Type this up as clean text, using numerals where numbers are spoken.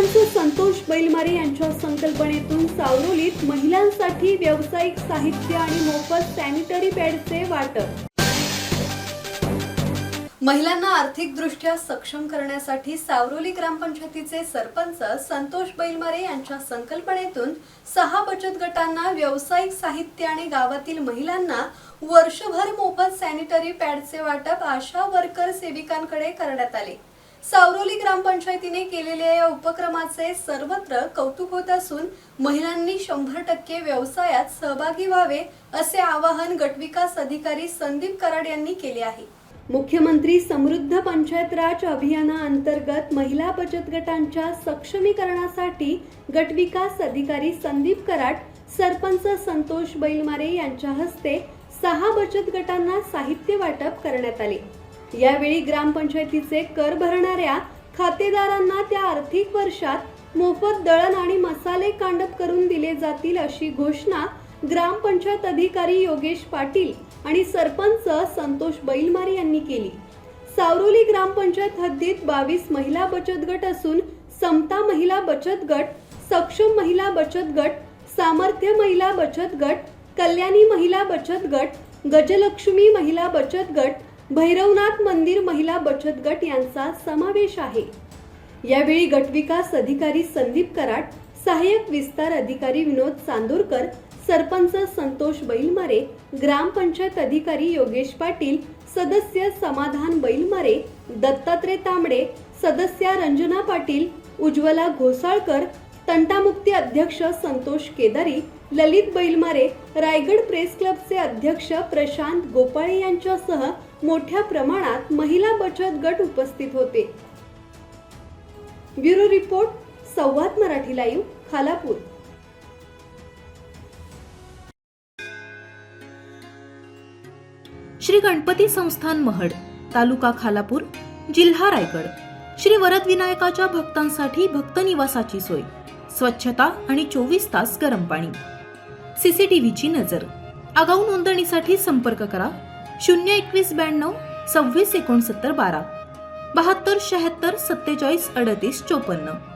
सरपंच संतोष बैलमारे यांच्या संकल्पनेतून सावरोलीत महिलांसाठी व्यावसायिक साहित्य आणि मोफत सॅनिटरी पॅडचे वाटप। महिलांना आर्थिकदृष्ट्या सक्षम करण्यासाठी सावरोली ग्रामपंचायतीचे सरपंच संतोष बैलमारे यांच्या संकल्पनेतून 6 बचत गटांना व्यावसायिक साहित्य आणि गावातील महिलांना वर्षभर मोफत सॅनिटरी पॅडचे वाटप आशा वर्कर सेविकांकडे करण्यात आले। सावरोली ग्रामपंचायतीने केलेल्या या उपक्रमाचे सर्वत्र कौतुक होत असून महिलांनी 100% व्यवसायात सहभागी व्हावे असे आवाहन गटविकास अधिकारी संदीप कराड यांनी केले आहे। मुख्यमंत्री समृद्ध पंचायत राज अभियानाअंतर्गत महिला बचत गटांच्या सक्षमीकरणासाठी गटविकास अधिकारी संदीप कराड, सरपंच संतोष बैलमारे यांच्या हस्ते 6 बचत गटांना साहित्य वाटप करण्यात आले। यावेळी ग्रामपंचायतीचे कर भरणाऱ्या खातेदारांना त्या आर्थिक वर्षात मोफत दळण आणि मसाले कांडप करून दिले जातील अशी घोषणा ग्रामपंचायत अधिकारी योगेश पाटील आणि सरपंच संतोष बैलमारे यांनी केली। सावरोली ग्रामपंचायत हद्दीत 22 महिला बचत गट असून समता महिला बचत गट, सक्षम महिला बचत गट, सामर्थ्य महिला बचत गट, कल्याणी महिला बचत गट, गजलक्ष्मी महिला बचत गट, भैरवनाथ मंदिर महिला बचत गट यांचा समावेश आहे। यावेळी गटविकास अधिकारी संदीप कराड, सहाय्यक विस्तार अधिकारी विनोद चांदोरकर, सरपंच संतोष बैलमारे, ग्रामपंचायत अधिकारी योगेश पाटील, सदस्य समाधान बैलमारे, दत्तात्रय तांबडे, सदस्या रंजना पाटील, उज्ज्वला घोसाळकर, तंटामुक्ती अध्यक्ष संतोष केदारी, ललित बैलमारे, रायगड प्रेस क्लबचे अध्यक्ष प्रशांत गोपाळे यांच्यासह मोठ्या प्रमाणात महिला बचत गट उपस्थित होते। ब्युरो रिपोर्ट, संवाद मराठी लाईव्ह, खालापूर। श्री गणपती संस्थान महड, तालुका खालापूर, जिल्हा रायगड। श्री वरद विनायकाच्या भक्तांसाठी भक्त निवासाची सोय, स्वच्छता आणि 24 तास गरम पाणी, सीसीटीव्हीची नजर। आगाऊ नोंदणीसाठी संपर्क करा 02192 26 69 12 72 76 47 38 54।